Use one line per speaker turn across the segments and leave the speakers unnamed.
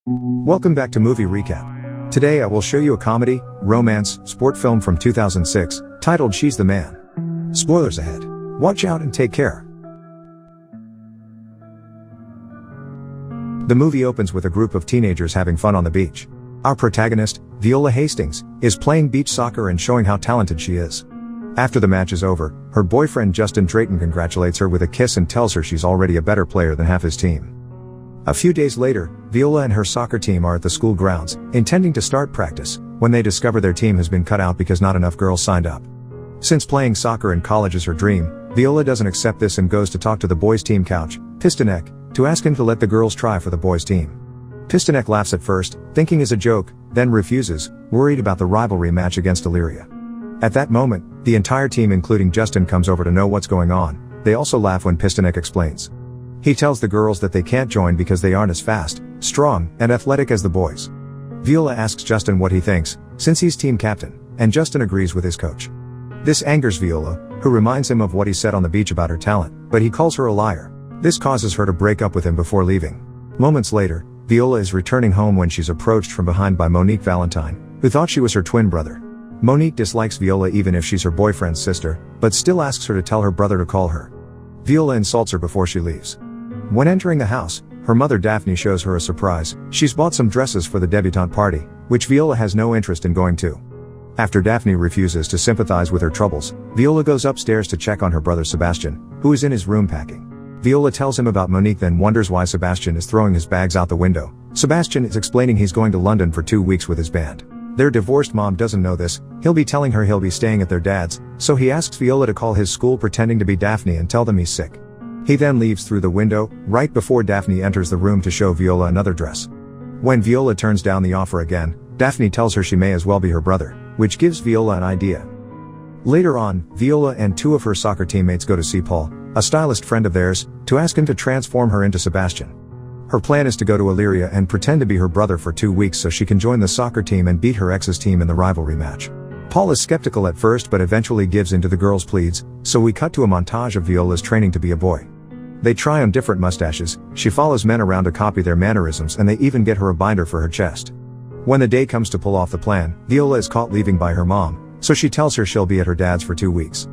Welcome back to Movie Recap. Today I will show you a comedy, romance, sport film from 2006, titled She's the Man. Spoilers ahead. Watch out and take care. The movie opens with a group of teenagers having fun on the beach. Our protagonist, Viola Hastings, is playing beach soccer and showing how talented she is. After the match is over, her boyfriend Justin Drayton congratulates her with a kiss and tells her she's already a better player than half his team. A few days later, Viola and her soccer team are at the school grounds, intending to start practice, when they discover their team has been cut out because not enough girls signed up. Since playing soccer in college is her dream, Viola doesn't accept this and goes to talk to the boys' team coach, Pistonek, to ask him to let the girls try for the boys' team. Pistonek laughs at first, thinking it's a joke, then refuses, worried about the rivalry match against Illyria. At that moment, the entire team including Justin comes over to know what's going on. They also laugh when Pistonek explains. He tells the girls that they can't join because they aren't as fast, strong, and athletic as the boys. Viola asks Justin what he thinks, since he's team captain, and Justin agrees with his coach. This angers Viola, who reminds him of what he said on the beach about her talent, but he calls her a liar. This causes her to break up with him before leaving. Moments later, Viola is returning home when she's approached from behind by Monique Valentine, who thought she was her twin brother. Monique dislikes Viola even if she's her boyfriend's sister, but still asks her to tell her brother to call her. Viola insults her before she leaves. When entering the house, her mother Daphne shows her a surprise. She's bought some dresses for the debutante party, which Viola has no interest in going to. After Daphne refuses to sympathize with her troubles, Viola goes upstairs to check on her brother Sebastian, who is in his room packing. Viola tells him about Monique, then wonders why Sebastian is throwing his bags out the window. Sebastian is explaining he's going to London for 2 weeks with his band. Their divorced mom doesn't know this. He'll be telling her he'll be staying at their dad's, so he asks Viola to call his school pretending to be Daphne and tell them he's sick. He then leaves through the window, right before Daphne enters the room to show Viola another dress. When Viola turns down the offer again, Daphne tells her she may as well be her brother, which gives Viola an idea. Later on, Viola and 2 of her soccer teammates go to see Paul, a stylist friend of theirs, to ask him to transform her into Sebastian. Her plan is to go to Illyria and pretend to be her brother for 2 weeks so she can join the soccer team and beat her ex's team in the rivalry match. Paul is skeptical at first but eventually gives in to the girls' pleads, so we cut to a montage of Viola's training to be a boy. They try on different mustaches, she follows men around to copy their mannerisms, and they even get her a binder for her chest. When the day comes to pull off the plan, Viola is caught leaving by her mom, so she tells her she'll be at her dad's for 2 weeks.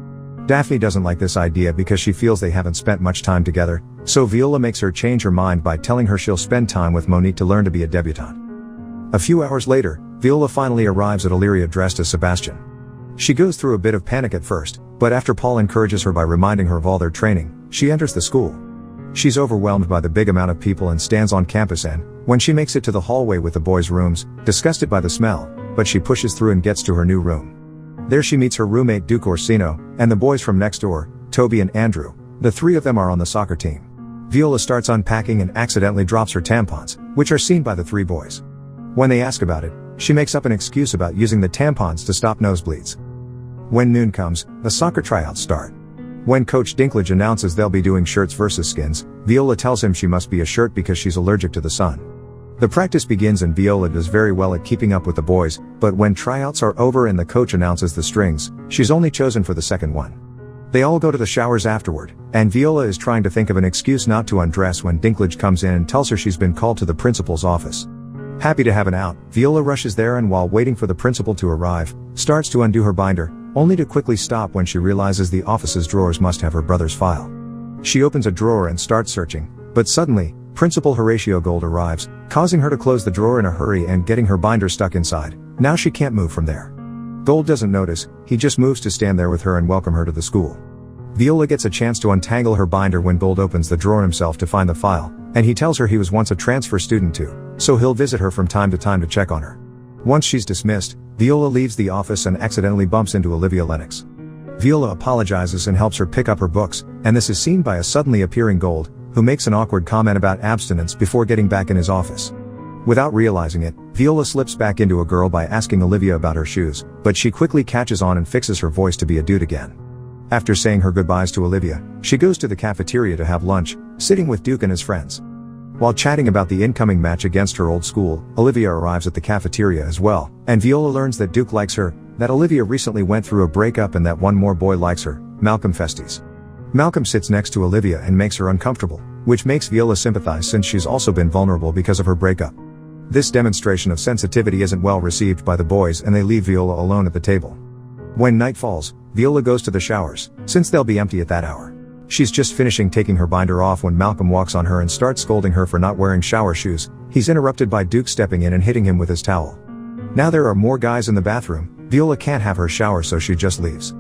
Daphne doesn't like this idea because she feels they haven't spent much time together, so Viola makes her change her mind by telling her she'll spend time with Monique to learn to be a debutante. A few hours later, Viola finally arrives at Illyria dressed as Sebastian. She goes through a bit of panic at first, but after Paul encourages her by reminding her of all their training, she enters the school. She's overwhelmed by the big amount of people and stands on campus, and when she makes it to the hallway with the boys' rooms, disgusted by the smell, but she pushes through and gets to her new room. There she meets her roommate Duke Orsino, and the boys from next door, Toby and Andrew. The 3 of them are on the soccer team. Viola starts unpacking and accidentally drops her tampons, which are seen by the 3 boys. When they ask about it, she makes up an excuse about using the tampons to stop nosebleeds. When noon comes, the soccer tryouts start. When Coach Dinklage announces they'll be doing shirts versus skins, Viola tells him she must be a shirt because she's allergic to the sun. The practice begins and Viola does very well at keeping up with the boys, but when tryouts are over and the coach announces the strings, she's only chosen for the second one. They all go to the showers afterward, and Viola is trying to think of an excuse not to undress when Dinklage comes in and tells her she's been called to the principal's office. Happy to have an out, Viola rushes there and while waiting for the principal to arrive, starts to undo her binder, only to quickly stop when she realizes the office's drawers must have her brother's file. She opens a drawer and starts searching, but suddenly, Principal Horatio Gold arrives, causing her to close the drawer in a hurry and getting her binder stuck inside. Now she can't move from there. Gold doesn't notice, he just moves to stand there with her and welcome her to the school. Viola gets a chance to untangle her binder when Gold opens the drawer himself to find the file, and he tells her he was once a transfer student too, so he'll visit her from time to time to check on her. Once she's dismissed, Viola leaves the office and accidentally bumps into Olivia Lennox. Viola apologizes and helps her pick up her books, and this is seen by a suddenly appearing Gold, who makes an awkward comment about abstinence before getting back in his office. Without realizing it, Viola slips back into a girl by asking Olivia about her shoes, but she quickly catches on and fixes her voice to be a dude again. After saying her goodbyes to Olivia, she goes to the cafeteria to have lunch, sitting with Duke and his friends. While chatting about the incoming match against her old school, Olivia arrives at the cafeteria as well, and Viola learns that Duke likes her, that Olivia recently went through a breakup and that one more boy likes her, Malcolm Festes. Malcolm sits next to Olivia and makes her uncomfortable, which makes Viola sympathize since she's also been vulnerable because of her breakup. This demonstration of sensitivity isn't well received by the boys and they leave Viola alone at the table. When night falls, Viola goes to the showers, since they'll be empty at that hour. She's just finishing taking her binder off when Malcolm walks on her and starts scolding her for not wearing shower shoes. He's interrupted by Duke stepping in and hitting him with his towel. Now there are more guys in the bathroom. Viola can't have her shower, so she just leaves.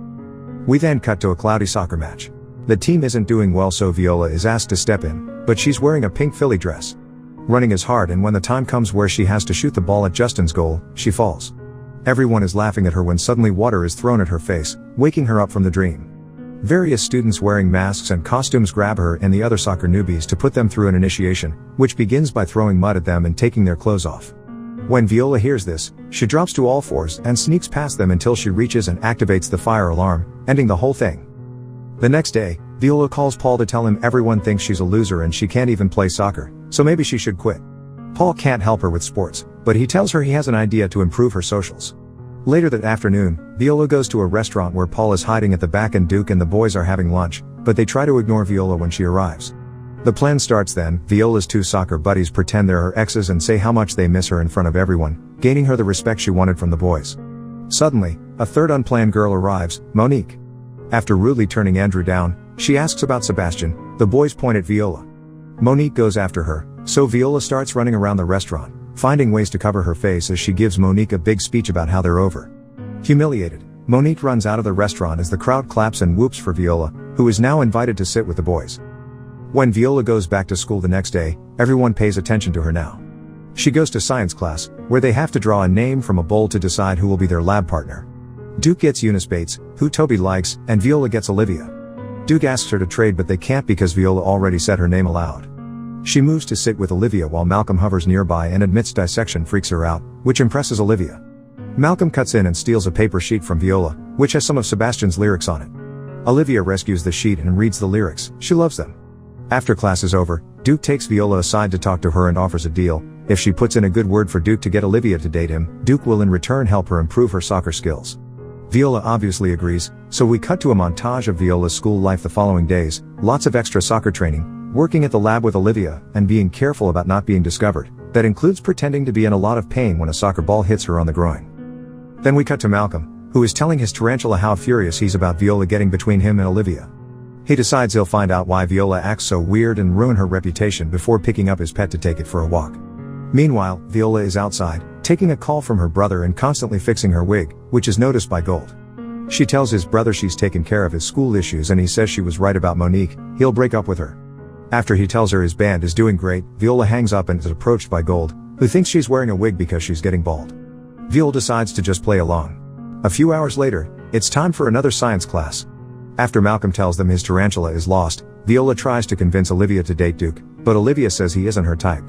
We then cut to a cloudy soccer match. The team isn't doing well, so Viola is asked to step in, but she's wearing a pink Philly dress. Running is hard, and when the time comes where she has to shoot the ball at Justin's goal, she falls. Everyone is laughing at her when suddenly water is thrown at her face, waking her up from the dream. Various students wearing masks and costumes grab her and the other soccer newbies to put them through an initiation, which begins by throwing mud at them and taking their clothes off. When Viola hears this, she drops to all fours and sneaks past them until she reaches and activates the fire alarm, ending the whole thing. The next day, Viola calls Paul to tell him everyone thinks she's a loser and she can't even play soccer, so maybe she should quit. Paul can't help her with sports, but he tells her he has an idea to improve her socials. Later that afternoon, Viola goes to a restaurant where Paul is hiding at the back and Duke and the boys are having lunch, but they try to ignore Viola when she arrives. The plan starts then. Viola's two soccer buddies pretend they're her exes and say how much they miss her in front of everyone, gaining her the respect she wanted from the boys. Suddenly, a third unplanned girl arrives, Monique. After rudely turning Andrew down, she asks about Sebastian. The boys point at Viola. Monique goes after her, so Viola starts running around the restaurant, finding ways to cover her face as she gives Monique a big speech about how they're over. Humiliated, Monique runs out of the restaurant as the crowd claps and whoops for Viola, who is now invited to sit with the boys. When Viola goes back to school the next day, everyone pays attention to her now. She goes to science class, where they have to draw a name from a bowl to decide who will be their lab partner. Duke gets Eunice Bates, who Toby likes, and Viola gets Olivia. Duke asks her to trade, but they can't because Viola already said her name aloud. She moves to sit with Olivia while Malcolm hovers nearby and admits dissection freaks her out, which impresses Olivia. Malcolm cuts in and steals a paper sheet from Viola, which has some of Sebastian's lyrics on it. Olivia rescues the sheet and reads the lyrics. She loves them. After class is over, Duke takes Viola aside to talk to her and offers a deal. If she puts in a good word for Duke to get Olivia to date him, Duke will in return help her improve her soccer skills. Viola obviously agrees, so we cut to a montage of Viola's school life the following days, lots of extra soccer training, working at the lab with Olivia, and being careful about not being discovered. That includes pretending to be in a lot of pain when a soccer ball hits her on the groin. Then we cut to Malcolm, who is telling his tarantula how furious he's about Viola getting between him and Olivia. He decides he'll find out why Viola acts so weird and ruin her reputation before picking up his pet to take it for a walk. Meanwhile, Viola is outside, taking a call from her brother and constantly fixing her wig, which is noticed by Gold. She tells his brother she's taken care of his school issues and he says she was right about Monique, he'll break up with her. After he tells her his band is doing great, Viola hangs up and is approached by Gold, who thinks she's wearing a wig because she's getting bald. Viola decides to just play along. A few hours later, it's time for another science class. After Malcolm tells them his tarantula is lost, Viola tries to convince Olivia to date Duke, but Olivia says he isn't her type.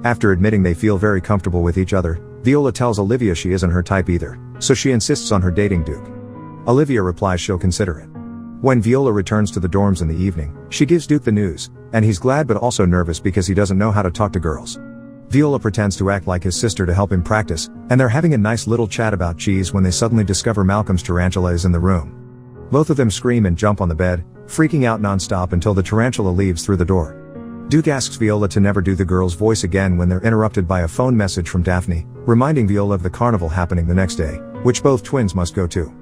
After admitting they feel very comfortable with each other, Viola tells Olivia she isn't her type either, so she insists on her dating Duke. Olivia replies she'll consider it. When Viola returns to the dorms in the evening, she gives Duke the news, and he's glad but also nervous because he doesn't know how to talk to girls. Viola pretends to act like his sister to help him practice, and they're having a nice little chat about cheese when they suddenly discover Malcolm's tarantula is in the room. Both of them scream and jump on the bed, freaking out non-stop until the tarantula leaves through the door. Duke asks Viola to never do the girl's voice again when they're interrupted by a phone message from Daphne, reminding Viola of the carnival happening the next day, which both twins must go to.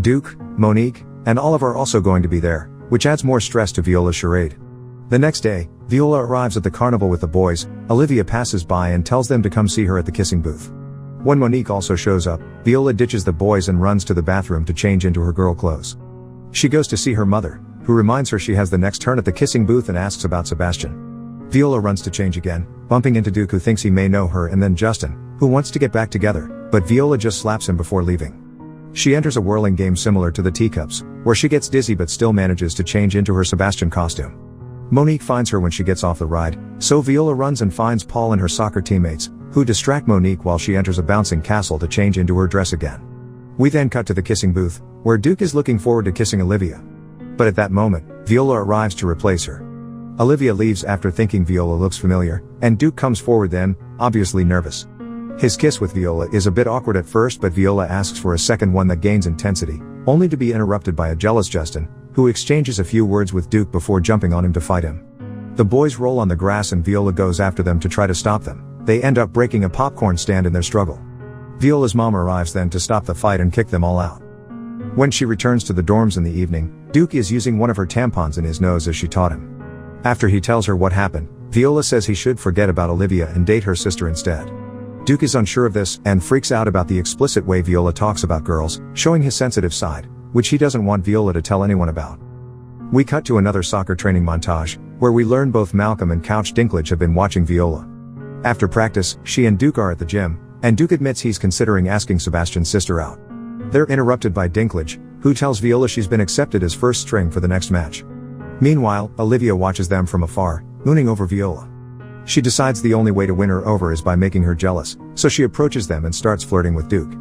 Duke, Monique, and Olive are also going to be there, which adds more stress to Viola's charade. The next day, Viola arrives at the carnival with the boys. Olivia passes by and tells them to come see her at the kissing booth. When Monique also shows up, Viola ditches the boys and runs to the bathroom to change into her girl clothes. She goes to see her mother, who reminds her she has the next turn at the kissing booth and asks about Sebastian. Viola runs to change again, bumping into Duke, who thinks he may know her, and then Justin, who wants to get back together, but Viola just slaps him before leaving. She enters a whirling game similar to the teacups, where she gets dizzy but still manages to change into her Sebastian costume. Monique finds her when she gets off the ride, so Viola runs and finds Paul and her soccer teammates, who distract Monique while she enters a bouncing castle to change into her dress again. We then cut to the kissing booth, where Duke is looking forward to kissing Olivia. But at that moment, Viola arrives to replace her. Olivia leaves after thinking Viola looks familiar, and Duke comes forward then, obviously nervous. His kiss with Viola is a bit awkward at first, but Viola asks for a second one that gains intensity, only to be interrupted by a jealous Justin, who exchanges a few words with Duke before jumping on him to fight him. The boys roll on the grass and Viola goes after them to try to stop them, They end up breaking a popcorn stand in their struggle. Viola's mom arrives then to stop the fight and kick them all out. When she returns to the dorms in the evening, Duke is using one of her tampons in his nose as she taught him. After he tells her what happened, Viola says he should forget about Olivia and date her sister instead. Duke is unsure of this and freaks out about the explicit way Viola talks about girls, showing his sensitive side, which he doesn't want Viola to tell anyone about. We cut to another soccer training montage, where we learn both Malcolm and Couch Dinklage have been watching Viola. After practice, she and Duke are at the gym, and Duke admits he's considering asking Sebastian's sister out. They're interrupted by Dinklage, who tells Viola she's been accepted as first string for the next match. Meanwhile, Olivia watches them from afar, mooning over Viola. She decides the only way to win her over is by making her jealous, so she approaches them and starts flirting with Duke.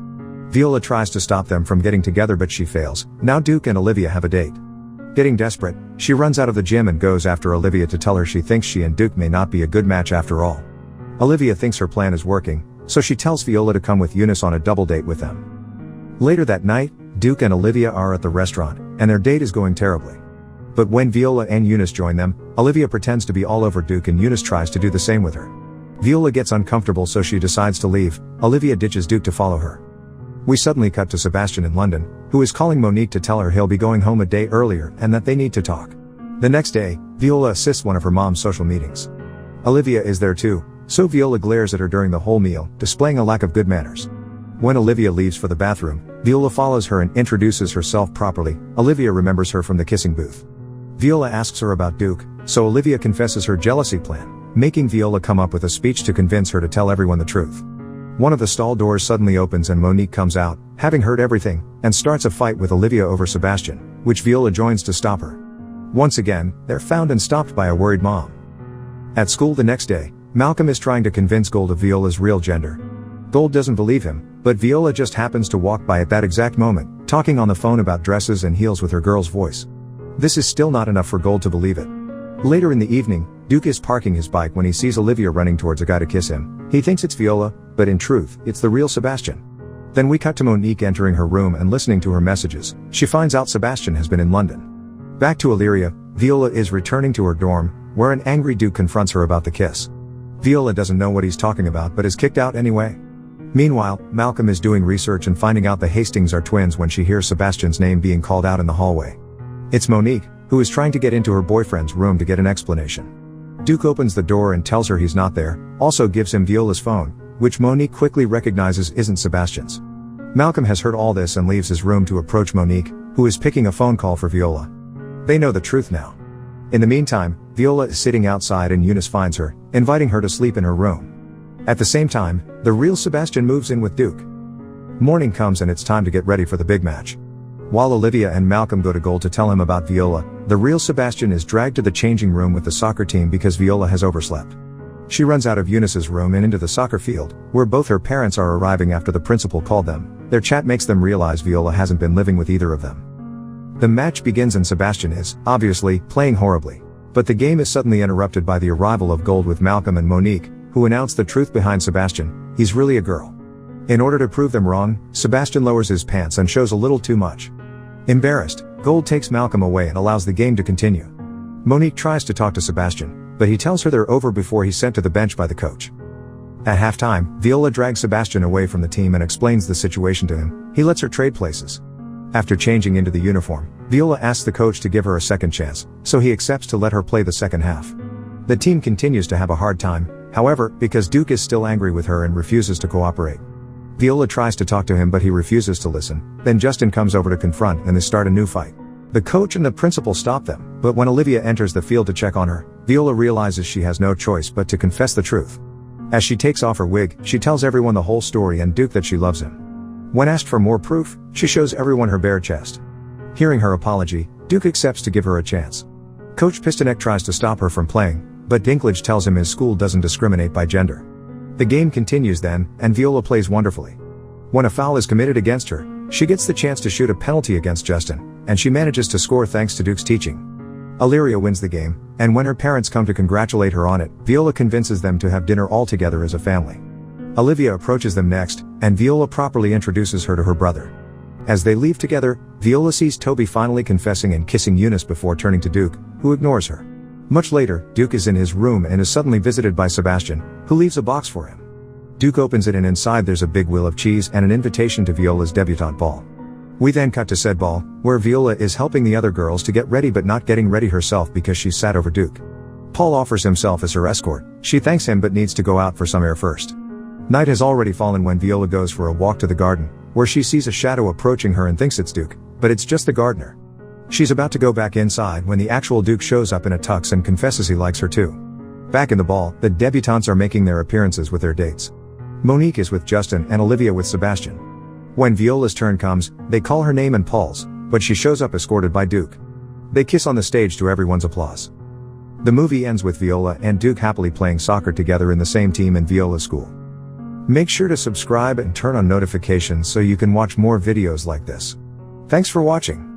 Viola tries to stop them from getting together but she fails. Now Duke and Olivia have a date. Getting desperate, she runs out of the gym and goes after Olivia to tell her she thinks she and Duke may not be a good match after all. Olivia thinks her plan is working, so she tells Viola to come with Eunice on a double date with them. Later that night, Duke and Olivia are at the restaurant, and their date is going terribly. But when Viola and Eunice join them, Olivia pretends to be all over Duke and Eunice tries to do the same with her. Viola gets uncomfortable so she decides to leave. Olivia ditches Duke to follow her. We suddenly cut to Sebastian in London, who is calling Monique to tell her he'll be going home a day earlier and that they need to talk. The next day, Viola assists one of her mom's social meetings. Olivia is there too, so Viola glares at her during the whole meal, displaying a lack of good manners. When Olivia leaves for the bathroom, Viola follows her and introduces herself properly. Olivia remembers her from the kissing booth. Viola asks her about Duke, so Olivia confesses her jealousy plan, making Viola come up with a speech to convince her to tell everyone the truth. One of the stall doors suddenly opens and Monique comes out, having heard everything, and starts a fight with Olivia over Sebastian, which Viola joins to stop her. Once again, they're found and stopped by a worried mom. At school the next day, Malcolm is trying to convince Gold of Viola's real gender. Gold doesn't believe him, but Viola just happens to walk by at that exact moment, talking on the phone about dresses and heels with her girl's voice. This is still not enough for Gold to believe it. Later in the evening, Duke is parking his bike when he sees Olivia running towards a guy to kiss him. He thinks it's Viola, but in truth, it's the real Sebastian. Then we cut to Monique entering her room and listening to her messages. She finds out Sebastian has been in London. Back to Illyria, Viola is returning to her dorm, where an angry Duke confronts her about the kiss. Viola doesn't know what he's talking about but is kicked out anyway. Meanwhile, Malcolm is doing research and finding out the Hastings are twins when she hears Sebastian's name being called out in the hallway. It's Monique, who is trying to get into her boyfriend's room to get an explanation. Duke opens the door and tells her he's not there, also gives him Viola's phone, which Monique quickly recognizes isn't Sebastian's. Malcolm has heard all this and leaves his room to approach Monique, who is picking a phone call for Viola. They know the truth now. In the meantime, Viola is sitting outside and Eunice finds her, inviting her to sleep in her room. At the same time, the real Sebastian moves in with Duke. Morning comes and it's time to get ready for the big match. While Olivia and Malcolm go to Gold to tell him about Viola, the real Sebastian is dragged to the changing room with the soccer team because Viola has overslept. She runs out of Eunice's room and into the soccer field, where both her parents are arriving after the principal called them. Their chat makes them realize Viola hasn't been living with either of them. The match begins and Sebastian is, obviously, playing horribly. But the game is suddenly interrupted by the arrival of Gold with Malcolm and Monique, who announce the truth behind Sebastian: he's really a girl. In order to prove them wrong, Sebastian lowers his pants and shows a little too much. Embarrassed, Gold takes Malcolm away and allows the game to continue. Monique tries to talk to Sebastian, but he tells her they're over before he's sent to the bench by the coach. At halftime, Viola drags Sebastian away from the team and explains the situation to him. He lets her trade places. After changing into the uniform, Viola asks the coach to give her a second chance, so he accepts to let her play the second half. The team continues to have a hard time, however, because Duke is still angry with her and refuses to cooperate. Viola tries to talk to him but he refuses to listen. Then Justin comes over to confront and they start a new fight. The coach and the principal stop them, but when Olivia enters the field to check on her, Viola realizes she has no choice but to confess the truth. As she takes off her wig, she tells everyone the whole story and Duke that she loves him. When asked for more proof, she shows everyone her bare chest. Hearing her apology, Duke accepts to give her a chance. Coach Pistonek tries to stop her from playing, but Dinklage tells him his school doesn't discriminate by gender. The game continues then, and Viola plays wonderfully. When a foul is committed against her, she gets the chance to shoot a penalty against Justin, and she manages to score thanks to Duke's teaching. Illyria wins the game, and when her parents come to congratulate her on it, Viola convinces them to have dinner all together as a family. Olivia approaches them next, and Viola properly introduces her to her brother. As they leave together, Viola sees Toby finally confessing and kissing Eunice before turning to Duke, who ignores her. Much later, Duke is in his room and is suddenly visited by Sebastian, who leaves a box for him. Duke opens it and inside there's a big wheel of cheese and an invitation to Viola's debutante ball. We then cut to said ball, where Viola is helping the other girls to get ready but not getting ready herself because she's sad over Duke. Paul offers himself as her escort. She thanks him but needs to go out for some air first. Night has already fallen when Viola goes for a walk to the garden, where she sees a shadow approaching her and thinks it's Duke, but it's just the gardener. She's about to go back inside when the actual Duke shows up in a tux and confesses he likes her too. Back in the ball, the debutantes are making their appearances with their dates. Monique is with Justin and Olivia with Sebastian. When Viola's turn comes, they call her name and Paul's, but she shows up escorted by Duke. They kiss on the stage to everyone's applause. The movie ends with Viola and Duke happily playing soccer together in the same team in Viola's school. Make sure to subscribe and turn on notifications so you can watch more videos like this. Thanks for watching.